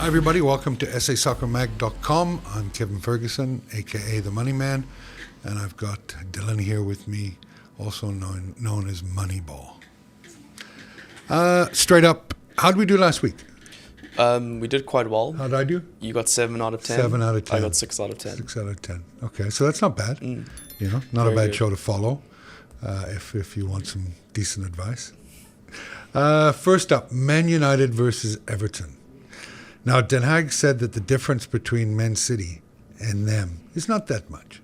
everybody. Welcome to sasoccermag.com. I'm Kevin Ferguson, a.k.a. the Moneyman, and I've got Dylan here with me, also known as Moneyball. Straight up, how did we do last week? We did quite well. How did I do? You got 7 out of 10. 7 out of 10. I got 6 out of 10. 6 out of 10. Okay, so that's not bad. You know, not Very a bad good. show to follow if you want some decent advice. First up, Man United versus Everton. Now, Den Haag said that the difference between Man City and them is not that much.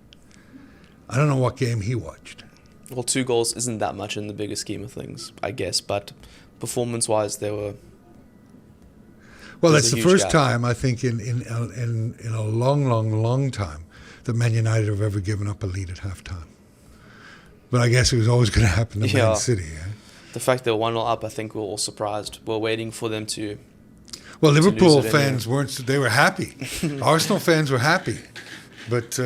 I don't know what game he watched. Well, 2 goals isn't that much in the bigger scheme of things, I guess. But performance-wise, they were... Well, There's that's a the huge first gap. time, I think, in a long time that Man United have ever given up a lead at halftime. But I guess it was always going to happen to Yeah. Man City. Eh? The fact they were 1-0 up, I think we were all surprised. We were waiting for them to... Well, Liverpool lose it fans weren't. They were happy. Arsenal fans were happy. But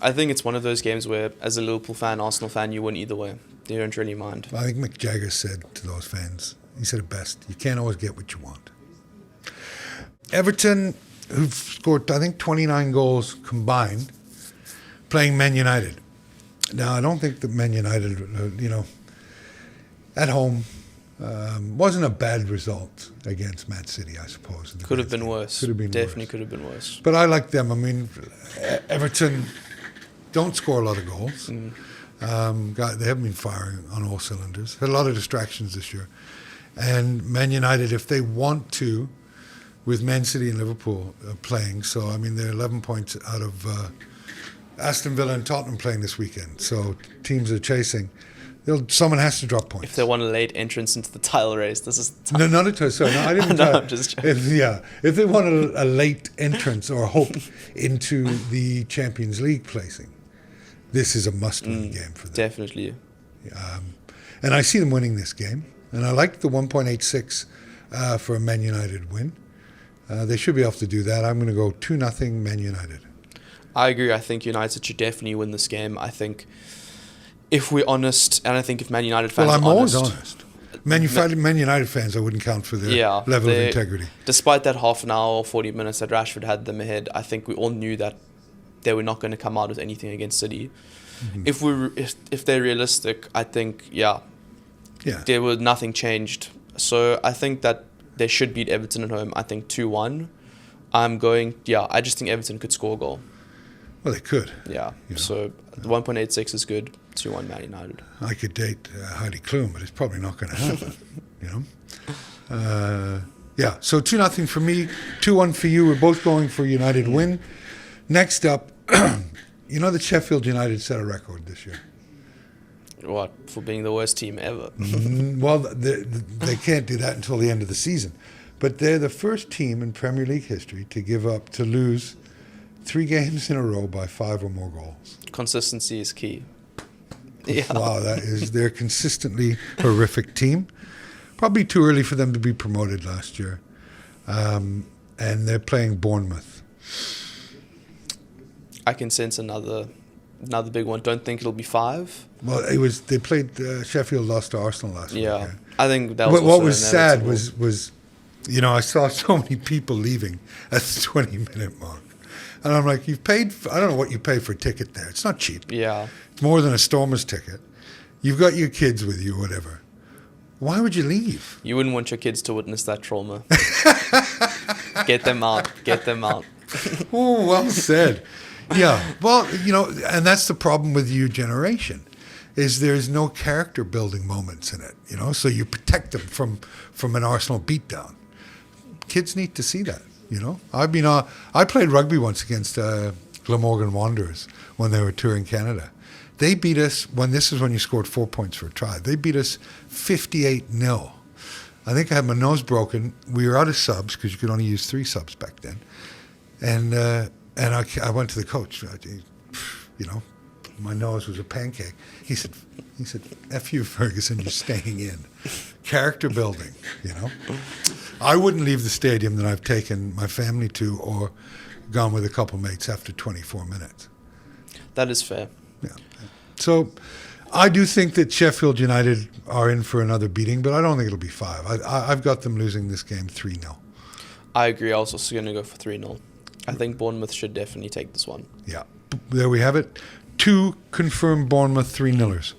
I think it's one of those games where, as a Liverpool fan, Arsenal fan, you win either way. They don't really mind. I think Mick Jagger said to those fans, he said it best, you can't always get what you want. Everton, who've scored, I think, 29 goals combined, playing Man United. Now, I don't think that Man United, at home, wasn't a bad result against Man City, I suppose. Could have been worse. Could have been Definitely worse. could have been worse. But I like them. I mean, Everton don't score a lot of goals. They haven't been firing on all cylinders. Had a lot of distractions this year. And Man United, if they want to, with Man City and Liverpool playing, so I mean they're 11 points out of Aston Villa and Tottenham playing this weekend. So teams are chasing. Someone has to drop points. If they want a late entrance into the title race, this is... No, not at all. Sorry, no, I didn't. No, I'm just joking. If they want a late entrance or hope into the Champions League placing, this is a must-win game for them. Definitely. And I see them winning this game. And I like the 1.86 for a Man United win. They should be able to do that. I'm going to go 2-0 Man United. I agree. I think United should definitely win this game. I think if we're honest, and I think if Man United fans Well, I'm are always honest. honest. Man United fans, I wouldn't count for their level of integrity. Despite that half an hour or 40 minutes that Rashford had them ahead, I think we all knew that they were not going to come out with anything against City. Mm-hmm. If they're realistic, I think, there was nothing changed. So I think that they should beat Everton at home. I think 2-1. I just think Everton could score a goal. Well, they could. Yeah. So the 1.86 is good. 2-1 Man United. I could date Heidi Klum, but it's probably not going to happen. So 2-0 for me, 2-1 for you. We're both going for United win. Next up, you know that Sheffield United set a record this year. What? For being the worst team ever. Well, they can't do that until the end of the season. But they're the first team in Premier League history to lose 3 games in a row by 5 or more goals. Consistency is key. Yeah. Wow, they're a consistently horrific team. Probably too early for them to be promoted last year. And they're playing Bournemouth. I can sense another big one. Don't think it'll be 5. Well, they played Sheffield lost to Arsenal last week. Yeah. I think that was what was sad was I saw so many people leaving at the 20-minute mark. And I'm like, you've paid, I don't know what you pay for a ticket there. It's not cheap. Yeah. It's more than a Stormers ticket. You've got your kids with you, whatever. Why would you leave? You wouldn't want your kids to witness that trauma. Get them out. Get them out. Oh, well said. Yeah. Well, and that's the problem with your generation, is there's no character building moments in it, so you protect them from an Arsenal beatdown. Kids need to see that. I played rugby once against Glamorgan Wanderers when they were touring Canada. They beat us, this is when you scored 4 points for a try, they beat us 58-0. I think I had my nose broken. We were out of subs because you could only use 3 subs back then. And I went to the coach, my nose was a pancake. He said, F you, Ferguson, you're staying in. Character building, I wouldn't leave the stadium that I've taken my family to or gone with a couple mates after 24 minutes. That is fair. Yeah. So I do think that Sheffield United are in for another beating, but I don't think it'll be 5. I've got them losing this game 3-0. I agree. I was also going to go for 3-0. I think Bournemouth should definitely take this one. Yeah. There we have it. 2 confirmed Bournemouth 3-0ers.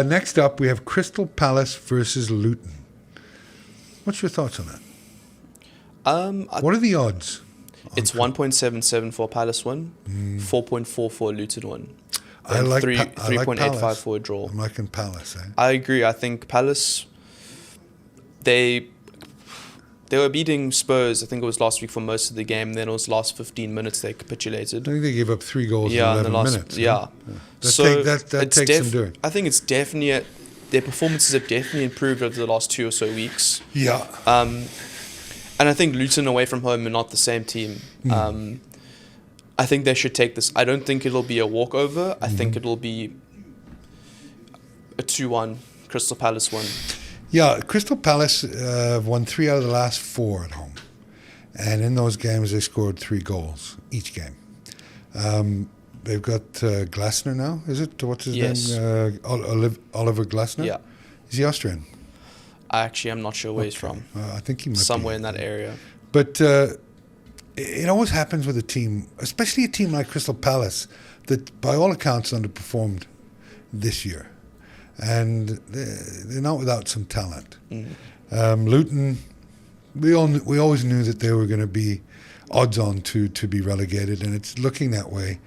Next up, we have Crystal Palace versus Luton. What's your thoughts on that? What are the odds? It's 1.77 for Palace win, 4.4 for Luton win. I like 3.85 for a draw. I'm liking Palace. I agree. I think Palace, they were beating Spurs, I think it was last week for most of the game. Then it was last 15 minutes they capitulated. I think they gave up 3 goals in 11 minutes. Yeah. That takes some doing. I think it's definitely, their performances have definitely improved over the last 2 or so weeks. Yeah. And I think Luton away from home are not the same team. I think they should take this. I don't think it'll be a walkover. I think it'll be a 2-1 Crystal Palace win. Yeah, Crystal Palace won 3 out of the last 4 at home. And in those games, they scored 3 goals each game. They've got Glasner now, is it? What's his name? Oliver Glasner? Yeah. Is he Austrian? I actually am not sure where he's from. I think he might somewhere in that area. But it always happens with a team, especially a team like Crystal Palace, that by all accounts underperformed this year. And they're not without some talent. Luton, we always knew that they were going to be odds on to be relegated, and it's looking that way.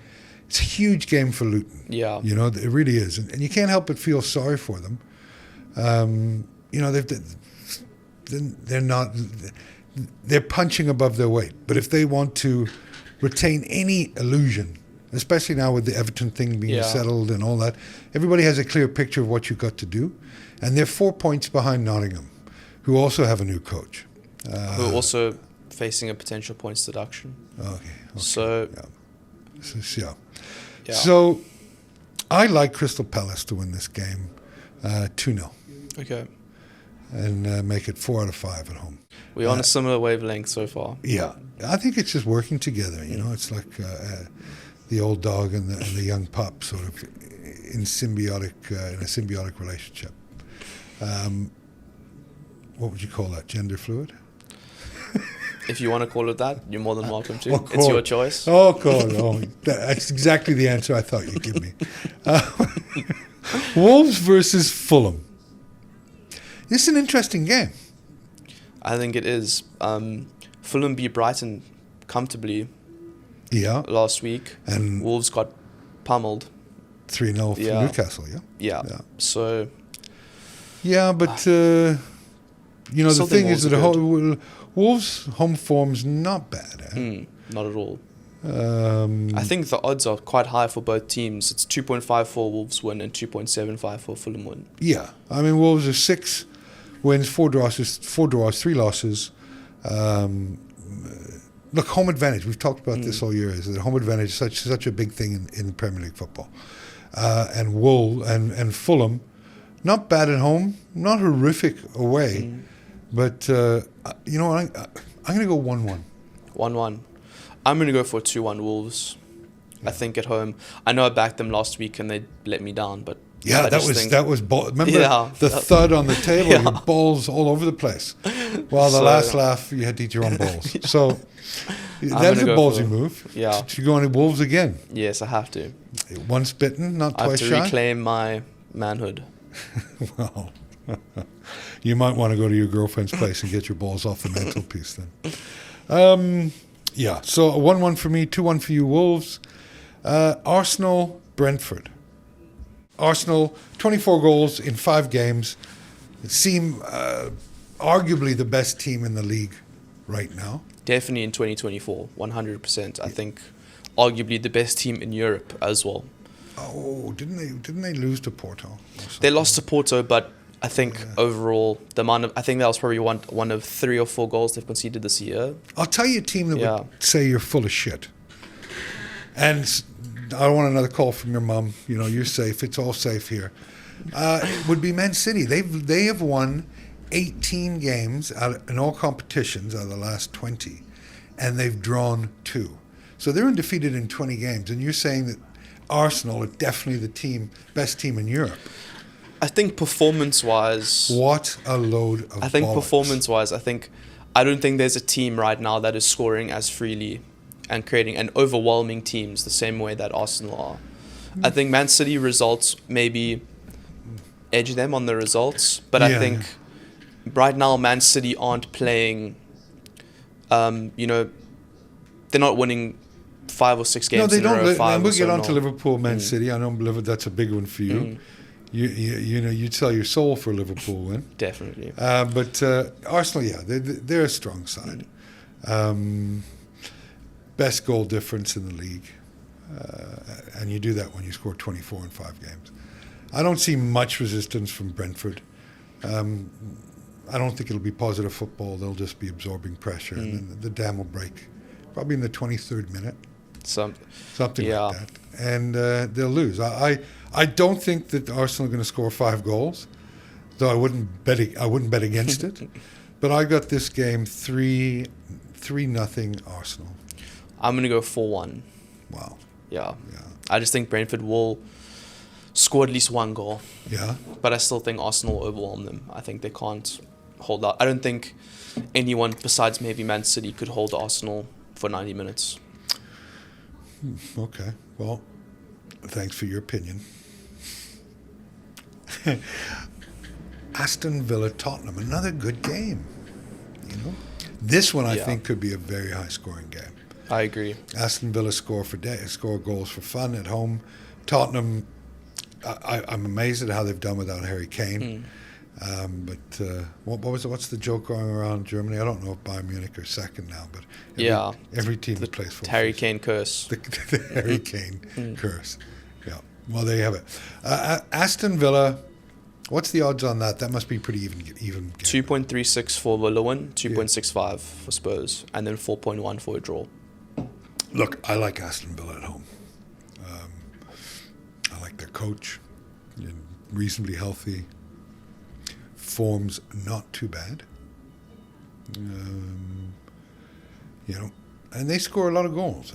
It's a huge game for Luton. Yeah. You know, it really is. And you can't help but feel sorry for them. You know, they're punching above their weight. But if they want to retain any illusion, especially now with the Everton thing being settled and all that, everybody has a clear picture of what you've got to do. And they're 4 points behind Nottingham, who also have a new coach. Who are also facing a potential points deduction. Okay. So, So I like Crystal Palace to win this game 2-0. Okay. And make it 4 out of 5 at home. We're on a similar wavelength so far. Yeah. I think it's just working together, you know. It's like the old dog and the young pup sort of in a symbiotic relationship. What would you call that? Gender fluid? If you want to call it that, you're more than welcome to. It's your choice. Oh, God. Oh, that's exactly the answer I thought you'd give me. Wolves versus Fulham. This is an interesting game. I think it is. Fulham beat Brighton comfortably last week. And Wolves got pummeled. 3-0 for Newcastle, Yeah. So... Yeah, but, you know, the thing is that Wolves' home form's not bad. Not at all. I think the odds are quite high for both teams. It's 2.5 for Wolves win and 2.75 for Fulham win. Yeah. I mean, Wolves are 6 wins, 4 draws, 3 losses. Look, home advantage. We've talked about this all year. Is that home advantage is such a big thing in Premier League football. And Fulham, not bad at home, not horrific away, but you know what? I'm going to go 1-1. 1-1. I'm going to go for 2-1 Wolves. I think at home. I know I backed them last week and they let me down, but that was remember the thud on the table, your balls all over the place. Well, the last laugh, you had to eat your own balls. So that's a ballsy move. Yeah. You go on Wolves again? Yes, I have to. Once bitten, not twice shy. I have to reclaim my manhood. Well, you might want to go to your girlfriend's place and get your balls off the mantelpiece then. Yeah, so 1-1 for me, 2-1 for you, Wolves. Arsenal, Brentford. Arsenal, 24 goals in 5 games. Seem arguably the best team in the league right now. Definitely in 2024, 100%. I think arguably the best team in Europe as well. Oh, didn't they lose to Porto? They lost to Porto, but I think overall, I think that was probably one of 3 or 4 goals they've conceded this year. I'll tell you a team that would say you're full of shit. And I don't want another call from your mum. You know, you're safe. It's all safe here. It would be Man City. They have won 18 games in all competitions out of the last 20, and they've drawn 2. So they're undefeated in 20 games. And you're saying that Arsenal are definitely the best team in Europe. I think performance-wise... What a load of I think bollocks. Performance-wise, I think I don't think there's a team right now that is scoring as freely and creating and overwhelming teams the same way that Arsenal are. I think Man City results maybe edge them on the results, but I think right now Man City aren't playing, they're not winning 5 or 6 games in a row. No, they don't. And we'll get on to no. Liverpool, Man City. I know that's a big one for you. You'd sell your soul for a Liverpool win. Definitely. But Arsenal, they're a strong side. Best goal difference in the league. And you do that when you score 24 in 5 games. I don't see much resistance from Brentford. I don't think it'll be positive football. They'll just be absorbing pressure. And then the dam will break. Probably in the 23rd minute. Something like that. And they'll lose. I don't think that Arsenal are going to score 5 goals, though I wouldn't bet against it. But I got this game 3-0 Arsenal. I'm going to go 4-1. Wow. Yeah. I just think Brentford will score at least 1 goal. Yeah. But I still think Arsenal will overwhelm them. I think they can't hold out. I don't think anyone besides maybe Man City could hold Arsenal for 90 minutes. Okay. Well, thanks for your opinion. Aston Villa Tottenham, another good game. This one I think could be a very high scoring game. I agree. Aston Villa score goals for fun at home. Tottenham, I'm amazed at how they've done without Harry Kane. But what's the joke going around Germany? I don't know if Bayern Munich are second now, but every team that plays for Harry Kane curse. The Harry Kane curse. Yeah. Well, there you have it. Aston Villa. What's the odds on that? That must be pretty even. 2.36 for Villa win, 2.65 for Spurs, and then 4.1 for a draw. Look, I like Aston Villa at home. I like their coach. Reasonably healthy. Form's not too bad. And they score a lot of goals.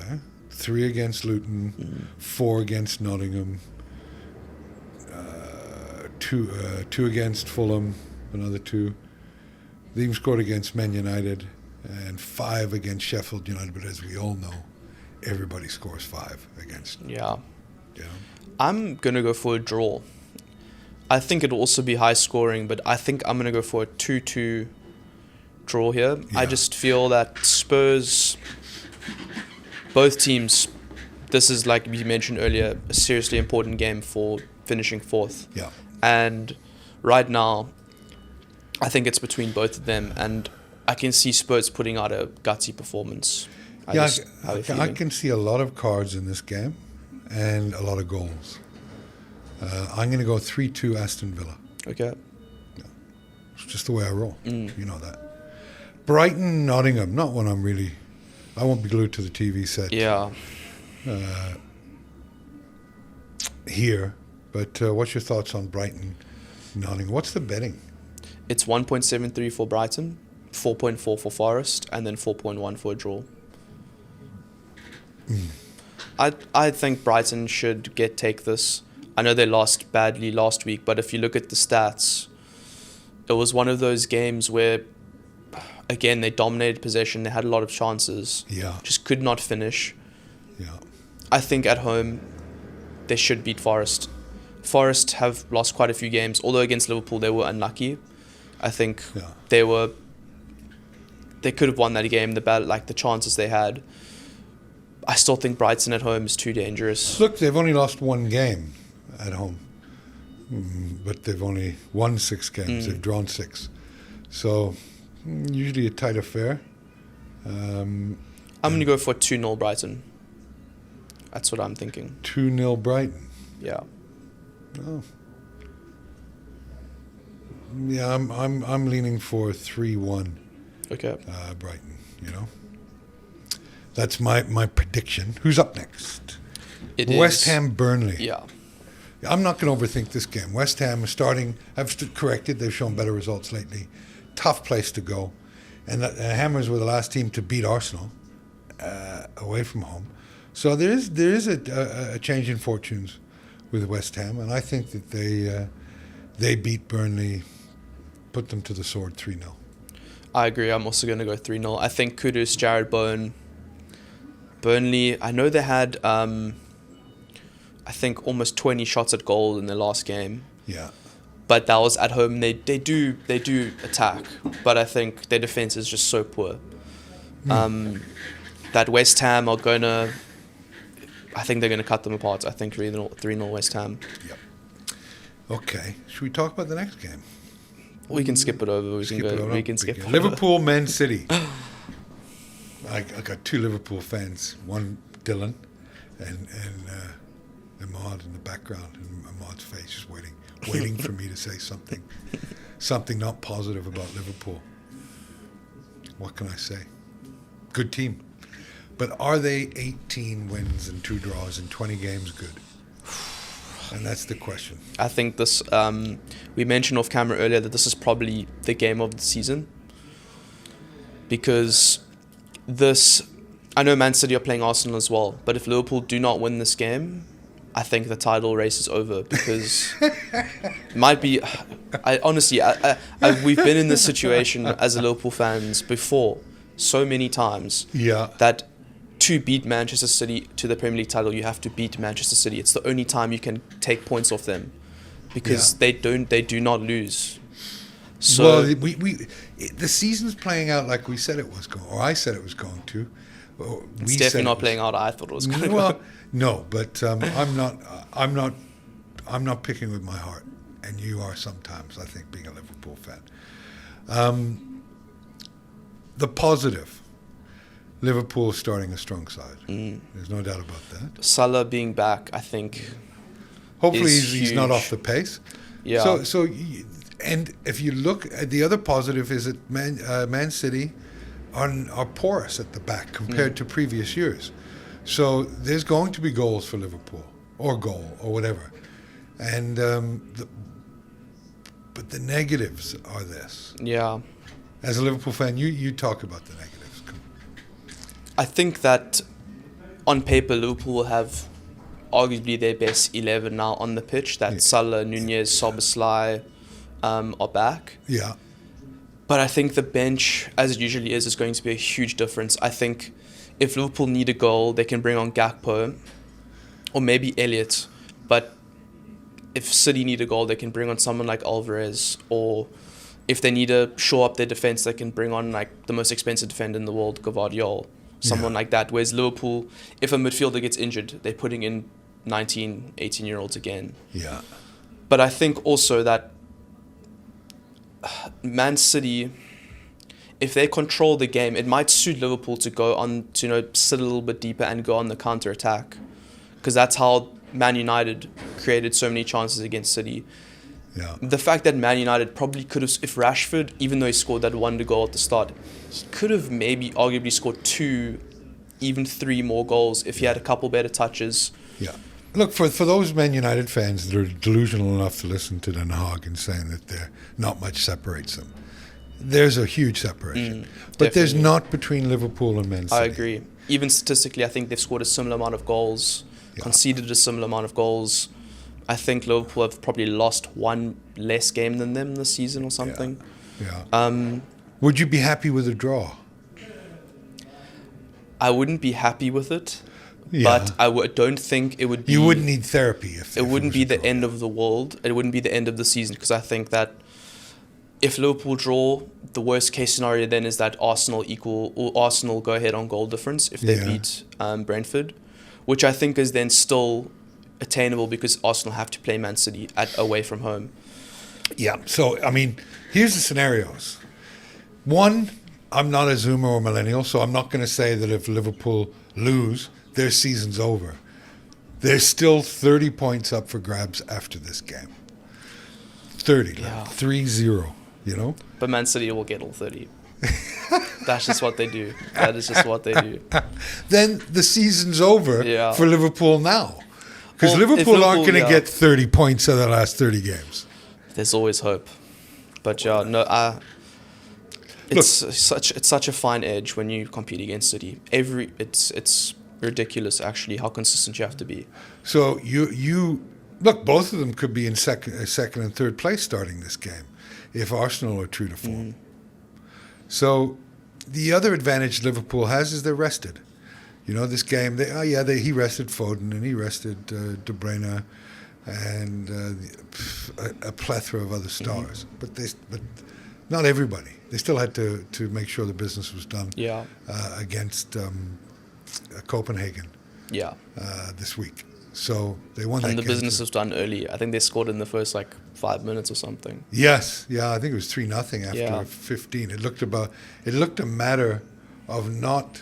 3 against Luton, 4 against Nottingham, 2 against Fulham, another 2. They even scored against Man United, and 5 against Sheffield United. But as we all know, everybody scores 5 against. Yeah. I'm gonna go for a draw. I think it'll also be high scoring, but I think I'm going to go for a 2-2 draw here. Yeah. I just feel that Spurs, both teams, this is, like we mentioned earlier, a seriously important game for finishing 4th. Yeah. And right now, I think it's between both of them, and I can see Spurs putting out a gutsy performance. I can see a lot of cards in this game and a lot of goals. I'm going to go 3-2 Aston Villa. Okay. Yeah. It's just the way I roll. You know that. Brighton, Nottingham. Not one I won't be glued to the TV set. Yeah. Here. But what's your thoughts on Brighton, Nottingham? What's the betting? It's 1.73 for Brighton, 4.4 for Forest, and then 4.1 for a draw. I think Brighton should take this. I know they lost badly last week, but if you look at the stats, it was one of those games where, again, they dominated possession. They had a lot of chances. Yeah. Just could not finish. Yeah. I think at home, they should beat Forest. Forest have lost quite a few games, although against Liverpool they were unlucky. I think they could have won that game. The chances they had. I still think Brighton at home is too dangerous. Look, they've only lost 1 game at home, but they've only won 6 games. They've drawn 6, so usually a tight affair. I'm going to go for 2-0 Brighton. That's what I'm thinking. 2-0 Brighton. Yeah. Oh. Yeah, I'm leaning for 3-1. Okay. Brighton. That's my prediction. Who's up next? West Ham Burnley. Yeah. I'm not going to overthink this game. West Ham is starting. I've corrected. They've shown better results lately. Tough place to go. And the Hammers were the last team to beat Arsenal away from home. So there is a change in fortunes with West Ham. And I think that they beat Burnley, put them to the sword 3-0. I agree. I'm also going to go 3-0. I think Kudus, Jared Bowen, Burnley. I know they had, I think, almost 20 shots at goal in their last game. Yeah. But that was at home. They do attack, but I think their defense is just so poor. That West Ham are gonna. I think they're gonna cut them apart. I think 3-0 West Ham. Yep. Okay. Should we talk about the next game? We can skip it over. We can skip it. Liverpool, Man City. I got two Liverpool fans. One Dylan, and Ahmad in the background, and Ahmad's face just waiting for me to say something not positive about Liverpool. What can I say? Good team. But are they 18 wins and 2 draws in 20 games good? And that's the question. I think this, we mentioned off camera earlier that this is probably the game of the season. Because I know Man City are playing Arsenal as well, but if Liverpool do not win this game, I think the title race is over, because might be. Honestly, we've been in this situation as a Liverpool fans before so many times. Yeah. That to beat Manchester City to the Premier League title, you have to beat Manchester City. It's the only time you can take points off them, because they do not lose. So well, the season's playing out like we said it was going, or I said it was going to. It's definitely not playing out. I thought it was going to. Well, no, but I'm not picking with my heart, and you are sometimes. I think, being a Liverpool fan. The positive, Liverpool starting a strong side. There's no doubt about that. Salah being back, I think. Hopefully, he's not off the pace. Yeah. So, and if you look at the other positive, is that Man City are porous at the back compared to previous years. So there's going to be goals for Liverpool, or whatever. And but the negatives are this. Yeah. As a Liverpool fan, you talk about the negatives. I think that on paper, Liverpool will have arguably their best 11 now on the pitch. That Salah, Nunez, Szoboszlai are back. Yeah. But I think the bench, as it usually is going to be a huge difference. I think if Liverpool need a goal, they can bring on Gakpo or maybe Elliott. But if City need a goal, they can bring on someone like Alvarez. Or if they need to shore up their defence, they can bring on like the most expensive defender in the world, Guardiola. Someone like that. Whereas Liverpool, if a midfielder gets injured, they're putting in 19, 18-year-olds again. Yeah. But I think also that Man City, if they control the game, it might suit Liverpool to go on to sit a little bit deeper and go on the counter attack, because that's how Man United created so many chances against City. Yeah. The fact that Man United probably could have, if Rashford, even though he scored that wonder goal at the start, he could have maybe arguably scored 2, even 3 more goals if he had a couple better touches. Yeah. Look, for those Man United fans that are delusional enough to listen to Den Haag and saying that not much separates them, there's a huge separation. But there's not between Liverpool and Man City. I agree. Even statistically, I think they've scored a similar amount of goals, conceded a similar amount of goals. I think Liverpool have probably lost 1 less game than them this season or something. Yeah. Would you be happy with a draw? I wouldn't be happy with it. Yeah. But I don't think it would be... You wouldn't need therapy if it wouldn't be the end of the world. It wouldn't be the end of the season, because I think that if Liverpool draw, the worst case scenario then is that Arsenal go ahead on goal difference if they beat Brentford, which I think is then still attainable because Arsenal have to play Man City away from home. Yeah. So, I mean, here's the scenarios. One, I'm not a Zoomer or millennial, so I'm not going to say that if Liverpool lose, their season's over. There's still 30 points up for grabs after this game. 30, Yeah. 3-0, you know? But Man City will get all 30. That's just what they do. That is just what they do. Then the season's over for Liverpool now. Because Liverpool aren't going to get 30 points in the last 30 games. There's always hope. But it's such a fine edge when you compete against City. It's ridiculous actually how consistent you have to be. So you look, both of them could be in second and third place starting this game if Arsenal are true to form. So the other advantage Liverpool has is they're rested. This game, he rested Foden and he rested De Bruyne and a plethora of other stars. Mm-hmm. But not everybody. They still had to make sure the business was done against Copenhagen this week. So they won that game. And the business was done early. I think they scored in the first 5 minutes or something. Yes, I think it was 3-0 after 15. It looked a matter of not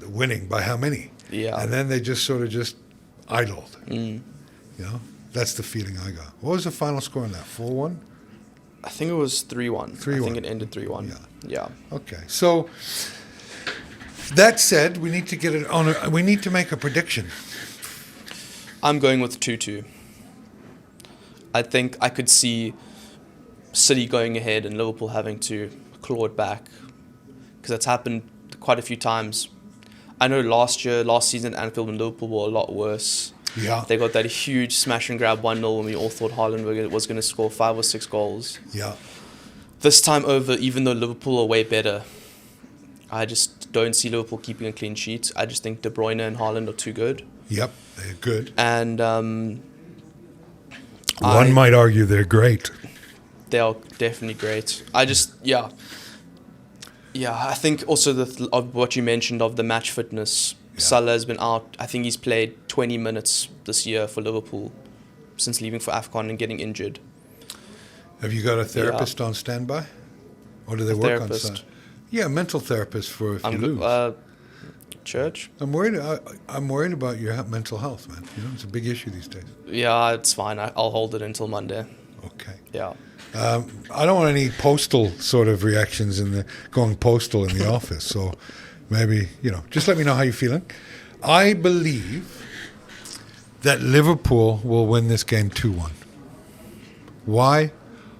winning by how many. Yeah. And then they just sort of idled. That's the feeling I got. What was the final score on that? 4-1? I think it was 3-1. 3-1. I think it ended 3-1. Yeah. Okay. So that said, we need to get it on. We need to make a prediction. I'm going with 2-2. I think I could see City going ahead and Liverpool having to claw it back, because that's happened quite a few times. I know last season, Anfield and Liverpool were a lot worse. Yeah. They got that huge smash and grab 1-0 when we all thought Haaland was going to score 5 or 6 goals. Yeah. This time over, even though Liverpool are way better, I just don't see Liverpool keeping a clean sheet. I just think De Bruyne and Haaland are too good. Yep, they're good. And one might argue they're great. They are definitely great. I think also of what you mentioned of the match fitness. Yeah. Salah has been out. I think he's played 20 minutes this year for Liverpool since leaving for AFCON and getting injured. Have you got a therapist on standby? Or do they work on site? Yeah, mental therapist for if you lose. Church. I'm worried about your mental health, man. It's a big issue these days. Yeah, it's fine. I'll hold it until Monday. Okay. Yeah. I don't want any postal sort of reactions going postal in the office. So maybe, just let me know how you're feeling. I believe that Liverpool will win this game 2-1. Why?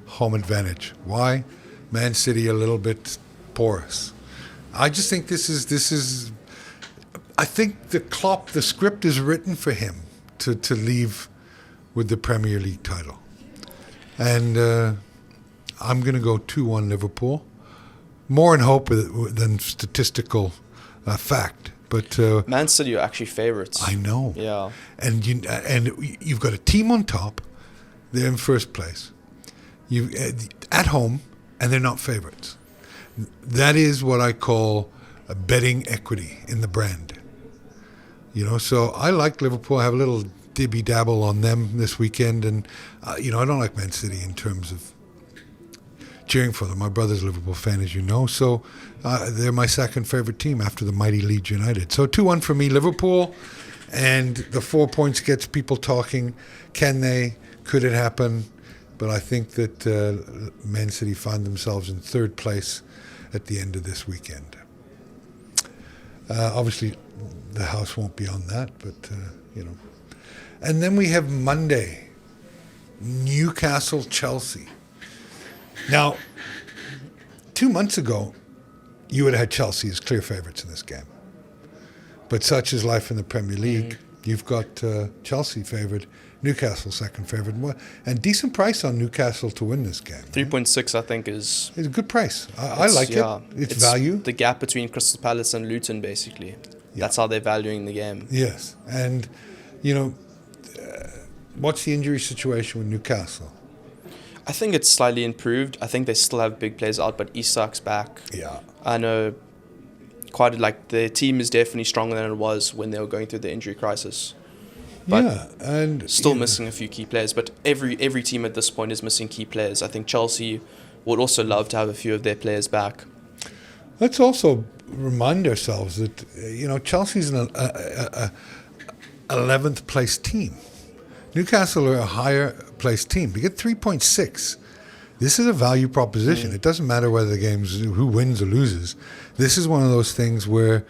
Home advantage. Why? Man City a little bit porous. I just think this is. I think the script is written for him to leave with the Premier League title. And I'm going to go 2-1 Liverpool. More in hope than statistical fact. But Man City are actually favourites. I know. Yeah. And you've got a team on top. They're in first place. You at home, and they're not favourites. That is what I call a betting equity in the brand. So I like Liverpool. I have a little dibby-dabble on them this weekend. And, I don't like Man City in terms of cheering for them. My brother's a Liverpool fan, as you know. So they're my second favorite team after the mighty Leeds United. So 2-1 for me, Liverpool. And the 4 points gets people talking. Can they? Could it happen? But I think that Man City find themselves in third place at the end of this weekend. Obviously, the house won't be on that, but, And then we have Monday, Newcastle-Chelsea. Now, 2 months ago, you would have had Chelsea as clear favourites in this game. But such is life in the Premier League. Mm-hmm. You've got Chelsea favoured, Newcastle second favourite, and decent price on Newcastle to win this game. 3.6, I think, is... It's a good price. I like it. It's value. The gap between Crystal Palace and Luton, basically. Yeah. That's how they're valuing the game. Yes. And, what's the injury situation with Newcastle? I think it's slightly improved. I think they still have big players out, but Isak's back. Yeah. I know their team is definitely stronger than it was when they were going through the injury crisis. But and still missing a few key players. But every team at this point is missing key players. I think Chelsea would also love to have a few of their players back. Let's also remind ourselves that Chelsea's an 11th place team. Newcastle are a higher place team. We get 3.6. This is a value proposition. It doesn't matter whether the game's who wins or loses. This is one of those things where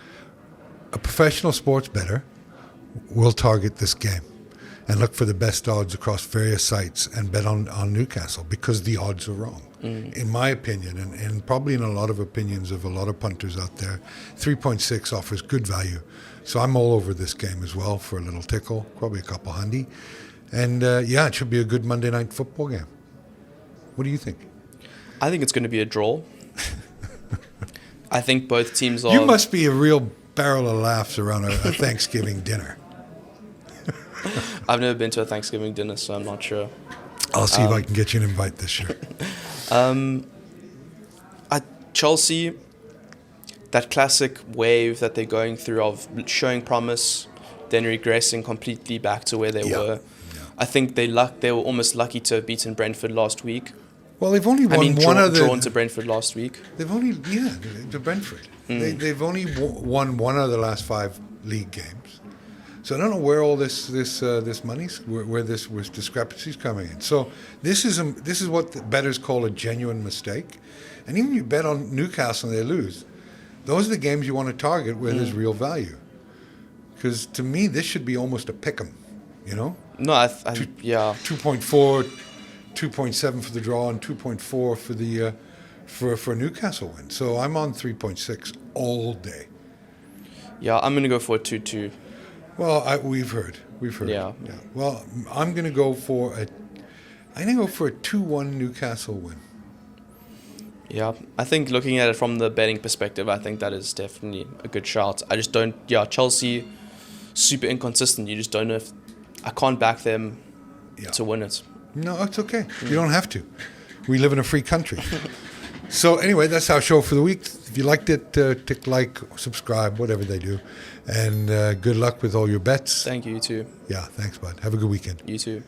a professional sports bettor will target this game and look for the best odds across various sites and bet on Newcastle because the odds are wrong. In my opinion, and probably in a lot of opinions of a lot of punters out there, 3.6 offers good value. So I'm all over this game as well for a little tickle, probably a couple handy. And it should be a good Monday night football game. What do you think? I think it's going to be a draw. I think both teams are... You must be a real barrel of laughs around a Thanksgiving dinner. I've never been to a Thanksgiving dinner, so I'm not sure. I'll see if I can get you an invite this year. At Chelsea, that classic wave that they're going through of showing promise, then regressing completely back to where they were. Yeah. I think they were almost lucky to have beaten Brentford last week. Well, they've only won one of the... drawn to Brentford last week. They've only, to Brentford. They've only won one of the last 5 league games. So I don't know where all this money's, where this discrepancy's coming in. So this is what the bettors call a genuine mistake. And even you bet on Newcastle and they lose, those are the games you want to target where there's real value. Because to me, this should be almost a pick 'em, you know? No, 2.4, 2.7 for the draw, and 2.4 for the for a Newcastle win. So I'm on 3.6 all day. Yeah, I'm gonna go for a 2-2. Well, we've heard. Yeah. Well, I'm gonna go for a 2-1 Newcastle win. Yeah, I think looking at it from the betting perspective, I think that is definitely a good shout. I just don't. Yeah, Chelsea, super inconsistent. You just don't know if I can't back them to win it. No, it's okay. You don't have to. We live in a free country. So anyway, that's our show for the week. If you liked it, tick like, subscribe, whatever they do. And good luck with all your bets. Thank you, you too. Yeah, thanks, bud. Have a good weekend. You too.